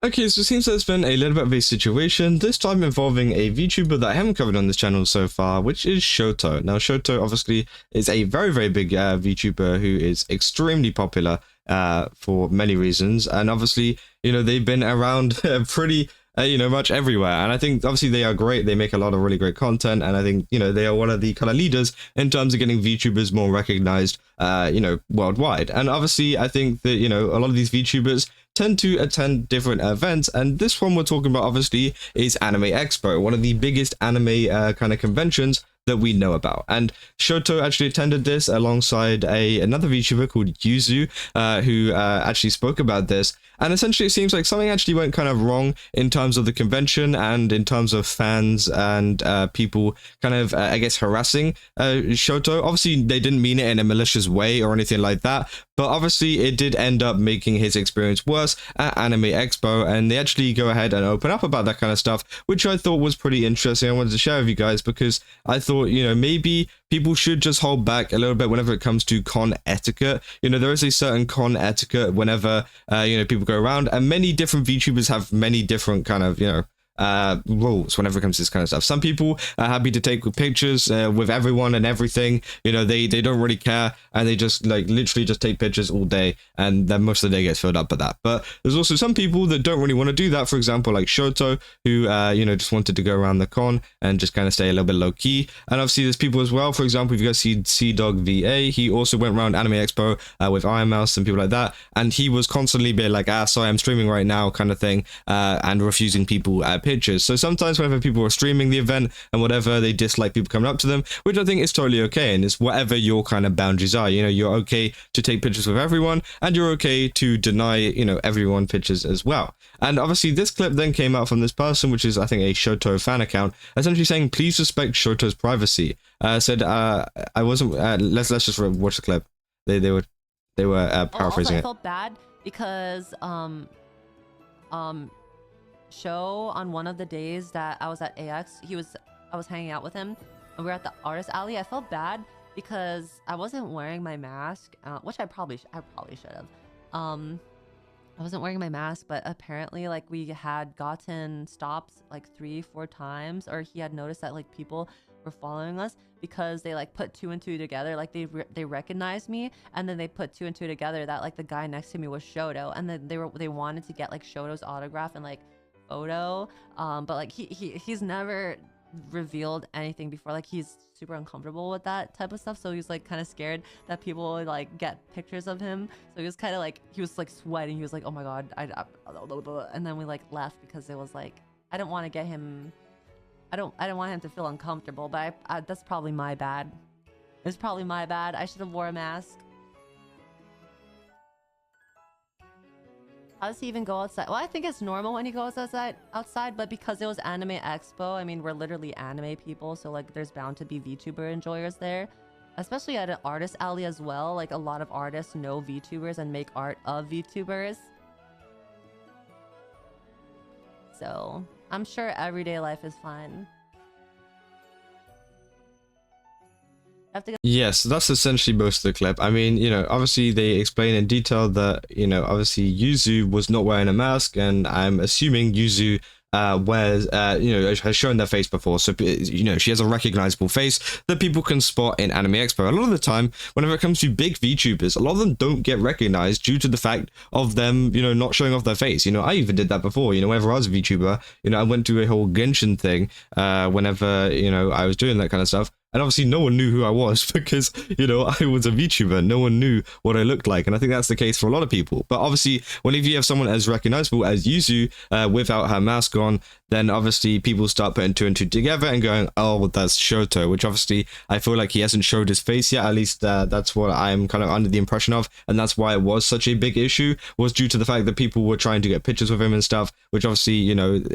Okay, so it seems there's been a little bit of a situation, this time involving a VTuber that I haven't covered on this channel so far, which is Shoto. Now, Shoto obviously is a very, very big VTuber who is extremely popular for many reasons. And obviously, they've been around pretty, much everywhere. And I think obviously they are great. They make a lot of really great content. And I think, they are one of the kind of leaders in terms of getting VTubers more recognized, worldwide. And obviously, I think that, a lot of these VTubers tend to attend different events, and this one we're talking about obviously is Anime Expo, one of the biggest anime kind of conventions that we know about. And Shoto actually attended this alongside another VTuber called Yuzu, who actually spoke about this. And essentially, it seems like something actually went kind of wrong in terms of the convention and in terms of fans and people kind of, I guess, harassing Shoto. Obviously, they didn't mean it in a malicious way or anything like that, but obviously, it did end up making his experience worse at Anime Expo, and they actually go ahead and open up about that kind of stuff, which I thought was pretty interesting. I wanted to share with you guys because I thought, maybe people should just hold back a little bit whenever it comes to con etiquette. There is a certain con etiquette whenever, people go around, and many different VTubers have many different kind of, rules whenever it comes to this kind of stuff. Some people are happy to take pictures with everyone and everything. They don't really care, and they just literally just take pictures all day, and then most of the day gets filled up with that. But there's also some people that don't really want to do that. For example, like Shoto, who just wanted to go around the con and just kind of stay a little bit low key. And obviously there's people as well. For example, if you guys see Dog VA, he also went around Anime Expo with Iron Mouse and people like that, and he was constantly being like, sorry, I'm streaming right now, kind of thing, and refusing people pictures. So sometimes whenever people are streaming the event and whatever, they dislike people coming up to them, which I think is totally okay, and it's whatever your kind of boundaries are. You're okay to take pictures with everyone, and you're okay to deny everyone pictures as well. And obviously this clip then came out from this person, which is I think a Shoto fan account, essentially saying please respect Shoto's privacy. Said I wasn't let's just watch the clip. They were paraphrasing also, I it. felt bad because Show on one of the days that I was at AX, I was hanging out with him, and we were at the artist alley. I felt bad because I wasn't wearing my mask, which I probably should have. I wasn't wearing my mask, but apparently we had gotten stops 3-4 times, or he had noticed that people were following us because they put 2 and 2 together. They recognized me, and then they put 2 and 2 together that the guy next to me was Shoto, and then they wanted to get Shoto's autograph and photo, but he's never revealed anything before. He's super uncomfortable with that type of stuff, so he's kind of scared that people would get pictures of him. So he was kind of he was sweating. He was oh my god, and then we left because it was I didn't want to get him, I don't want him to feel uncomfortable. But that's probably my bad. It's probably my bad. I should have wore a mask. How does he even go outside? Well, I think it's normal when he goes outside, but because it was Anime Expo, I mean, we're literally anime people, so there's bound to be VTuber enjoyers there. Especially at an artist alley as well. A lot of artists know VTubers and make art of VTubers. So, I'm sure everyday life is fine. Yes, that's essentially most of the clip. I mean, obviously they explain in detail that, obviously Yuzu was not wearing a mask, and I'm assuming Yuzu wears, has shown their face before, so, she has a recognizable face that people can spot in Anime Expo. A lot of the time, whenever it comes to big VTubers, a lot of them don't get recognized due to the fact of them, not showing off their face. I even did that before, whenever I was a VTuber, I went to a whole Genshin thing, whenever, I was doing that kind of stuff. And obviously no one knew who I was because, I was a VTuber. No one knew what I looked like. And I think that's the case for a lot of people. But obviously, whenever you have someone as recognizable as Yuzu without her mask on, then obviously people start putting 2 and 2 together and going, oh, that's Shoto, which obviously I feel like he hasn't showed his face yet. At least that's what I'm kind of under the impression of. And that's why it was such a big issue, was due to the fact that people were trying to get pictures with him and stuff, which obviously,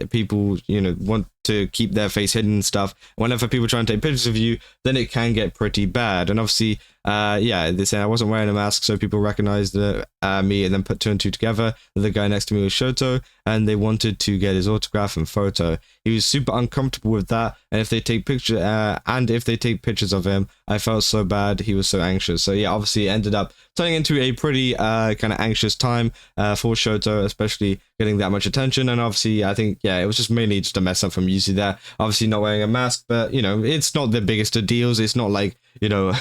people, want to keep their face hidden and stuff. Whenever people try and take pictures of you, then it can get pretty bad. And obviously yeah, they say I wasn't wearing a mask, so people recognized me and then put two and two together. The guy next to me was Shoto, and they wanted to get his autograph and photo. He was super uncomfortable with that, and if they take pictures of him, I felt so bad. He was so anxious. So yeah, obviously it ended up turning into a pretty kind of anxious time for Shoto, especially getting that much attention. And obviously, I think, yeah, it was just mainly just a mess up from Yuzu there. Obviously not wearing a mask, but, you know, it's not the biggest of deals. It's not like, you know,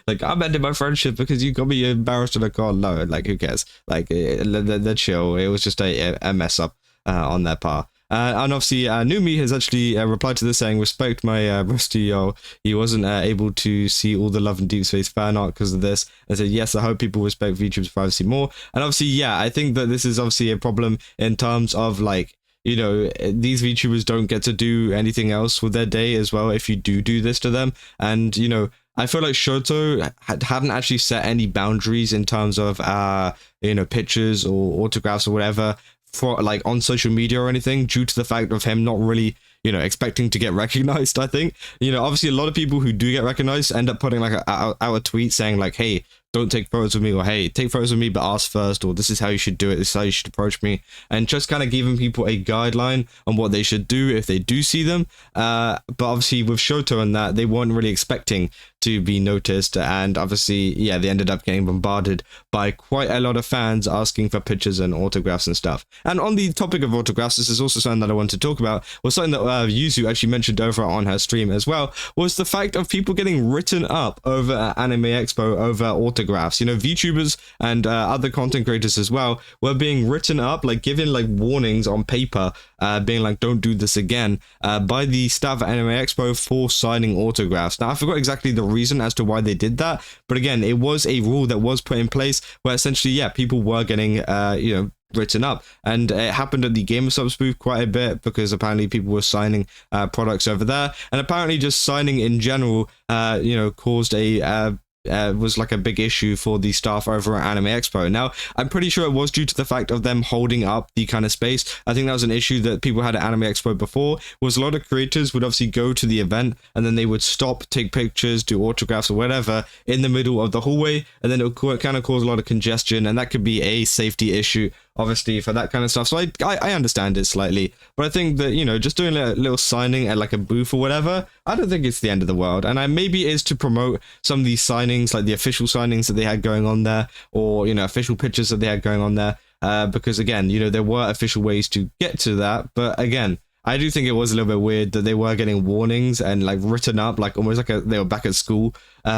like, I'm ending my friendship because you got me embarrassed in a car. No, like, who cares? Like, they're chill. It was just a mess up on their part. And obviously, Numi has actually replied to this saying, respect my bestie, yo. He wasn't able to see all the Love and Deep Space fan art because of this. And said, yes, I hope people respect VTuber's privacy more. And obviously, yeah, I think that this is obviously a problem in terms of, like, you know, these VTubers don't get to do anything else with their day as well if you do this to them. And, you know, I feel like Shoto hadn't actually set any boundaries in terms of, you know, pictures or autographs or whatever for like on social media or anything, due to the fact of him not really, you know, expecting to get recognized. I think, you know, obviously a lot of people who do get recognized end up putting like out a tweet saying like, hey, don't take photos with me, or hey, take photos with me but ask first, or this is how you should do it, this is how you should approach me, and just kind of giving people a guideline on what they should do if they do see them. But obviously with Shoto and that, they weren't really expecting to be noticed, and obviously, yeah, they ended up getting bombarded by quite a lot of fans asking for pictures and autographs and stuff. And on the topic of autographs, this is also something that I wanted to talk about, was something that Yuzu actually mentioned over on her stream as well, was the fact of people getting written up over at Anime Expo over autographs. You know, VTubers and other content creators as well were being written up, like given like warnings on paper, being like, don't do this again, by the staff at Anime Expo for signing autographs. Now, I forgot exactly the reason as to why they did that, but again, it was a rule that was put in place where essentially, yeah, people were getting, you know, written up, and it happened at the GamerSubs booth quite a bit because apparently people were signing products over there, and apparently just signing in general, you know, caused a was like a big issue for the staff over at Anime Expo. Now, I'm pretty sure it was due to the fact of them holding up the kind of space. I think that was an issue that people had at Anime Expo before, was a lot of creators would obviously go to the event and then they would stop, take pictures, do autographs or whatever in the middle of the hallway, and then it would kind of cause a lot of congestion, and that could be a safety issue obviously for that kind of stuff. So I understand it slightly, but I think that, you know, just doing a little signing at like a booth or whatever, I don't think it's the end of the world. And maybe it is to promote some of these signings, like the official signings that they had going on there, or, you know, official pictures that they had going on there, because again, you know, there were official ways to get to that, but again, I do think it was a little bit weird that they were getting warnings and like written up, like almost like they were back at school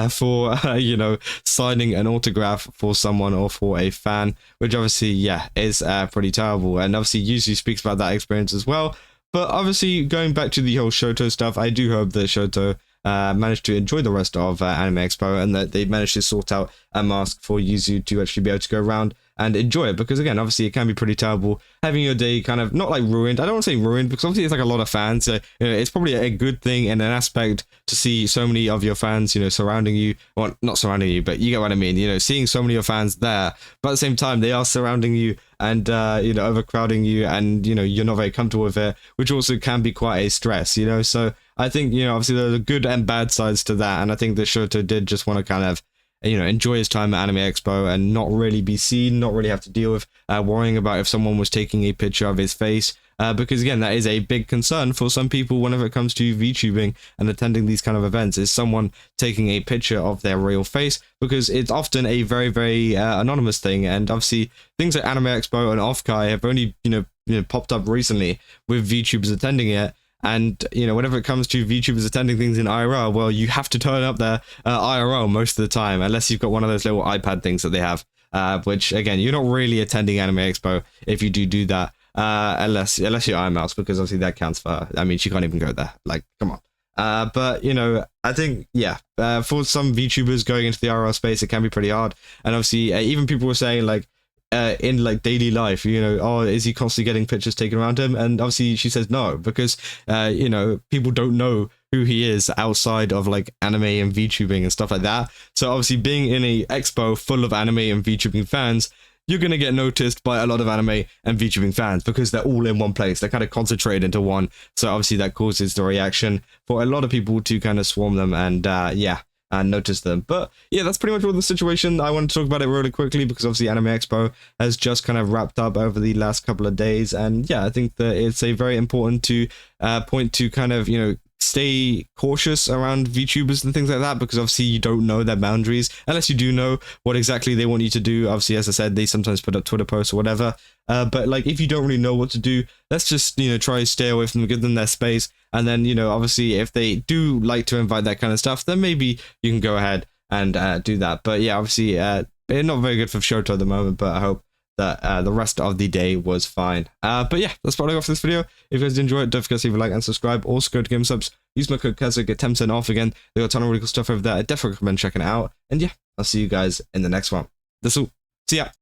for, you know, signing an autograph for someone or for a fan, which obviously, yeah, is pretty terrible. And obviously Yuzu speaks about that experience as well. But obviously going back to the whole Shoto stuff, I do hope that Shoto managed to enjoy the rest of Anime Expo, and that they managed to sort out a mask for Yuzu to actually be able to go around and enjoy it, because again, obviously it can be pretty terrible having your day kind of not like ruined. I don't want to say ruined, because obviously it's like a lot of fans, so, you know, it's probably a good thing in an aspect to see so many of your fans, you know, surrounding you, well, not surrounding you, but you get what I mean, you know, seeing so many of your fans there, but at the same time they are surrounding you and you know, overcrowding you, and you know, you're not very comfortable with it, which also can be quite a stress, you know. So I think, you know, obviously there's good and bad sides to that, and I think that Shoto did just want to kind of, you know, enjoy his time at Anime Expo and not really be seen, not really have to deal with worrying about if someone was taking a picture of his face, because again, that is a big concern for some people whenever it comes to VTubing and attending these kind of events, is someone taking a picture of their real face, because it's often a very, very anonymous thing, and obviously things like Anime Expo and Offkai have only, you know, popped up recently with VTubers attending it. And, you know, whenever it comes to VTubers attending things in IRL, well, you have to turn up there IRL most of the time, unless you've got one of those little iPad things that they have, which, again, you're not really attending Anime Expo if you do that, unless you're iMouse, because obviously that counts for her. I mean, she can't even go there. Like, come on. But, you know, I think, yeah, for some VTubers going into the IRL space, it can be pretty hard. And obviously, even people were saying, like, in like daily life, you know, oh, is he constantly getting pictures taken around him? And obviously she says no, because you know, people don't know who he is outside of like anime and VTubing and stuff like that. So obviously being in a expo full of anime and VTubing fans, you're going to get noticed by a lot of anime and VTubing fans, because they're all in one place. They're kind of concentrated into one. So obviously that causes the reaction for a lot of people to kind of swarm them. And yeah, and notice them. But yeah, that's pretty much all the situation. I want to talk about it really quickly because obviously Anime Expo has just kind of wrapped up over the last couple of days, and yeah, I think that it's a very important to point to kind of, you know, stay cautious around VTubers and things like that, because obviously you don't know their boundaries unless you do know what exactly they want you to do. Obviously, as I said, they sometimes put up Twitter posts or whatever, but like if you don't really know what to do, let's just, you know, try to stay away from them, give them their space, and then, you know, obviously if they do like to invite that kind of stuff, then maybe you can go ahead and do that. But yeah, obviously not very good for Shoto at the moment, but I hope that the rest of the day was fine. But yeah, that's probably all for this video. If you guys did enjoy it, don't forget to leave a like and subscribe. Also go to Game Subs, use my code Keza, get 10% off again. They got a ton of really cool stuff over there. I definitely recommend checking it out. And yeah, I'll see you guys in the next one. This will see ya.